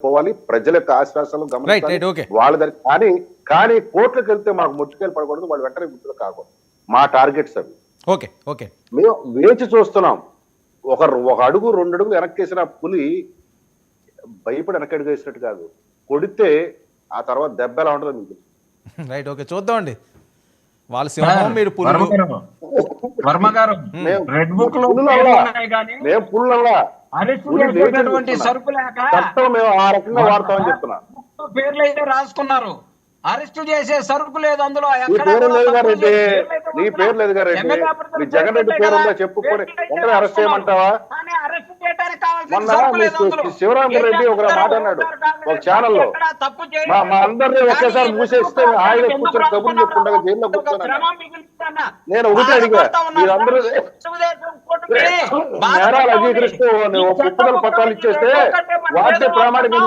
పోవాలి, ప్రజల యొక్క ఆశ్వాసాలు గమనించాలి ఓకే. వాళ్ళ దగ్గర. కానీ కోర్టులకు వెళ్తే మాకు ముట్టుకెళ్ళి పడకూడదు, వాళ్ళు వెంటనే గుర్తులు కాకూడదు. మా టార్గెట్స్ అవి. ఓకే ఓకే మేము వేచి చూస్తున్నాం. ఒక అడుగు 2 అడుగులు వెనక్కేసిన పులి భయపడి వెనకడుగు వేసినట్టు కాదు, కొడితే ఆ తర్వాత దెబ్బ ఎలా ఉంటుందో మీకు తెలుసు. రైట్ ఓకే చూద్దామండి. వాళ్ళ సింహం మీరు పులులు. వర్మ గారు రెడ్ బుక్ లో మేము పుల్లల్లా సరుకు లేక చట్టం మేము ఆ రకంగా వాడతామని చెప్తున్నా. పేర్లు అయితే రాసుకున్నారు, అరెస్ట్ చేసే సరుకు లేదు అందులో. నీ పేరు లేదు గారు రెడ్డి, నీ పేరు లేదు గారు రెడ్డి, నీ జగన్ రెడ్డి పేరు ఉందా చెప్పుకొని వెంటనే అరెస్ట్ చేయమంటావా? మొన్న మీ శివరామరెడ్డి ఒక మాట అన్నాడు ఒక ఛానల్లో, మా అందరినీ ఒకేసారి మూసేస్తే ఆయన కూర్చొని కబుర్లు చెప్పుకుంటా జైల్లో కూర్చొని. నేను ఒకటి అడిగా, మీరందరూ నేరాలు అంగీకరిస్తూ ఒప్పుదల పత్రాలు ఇచ్చేస్తే వాటిని ప్రామాణిక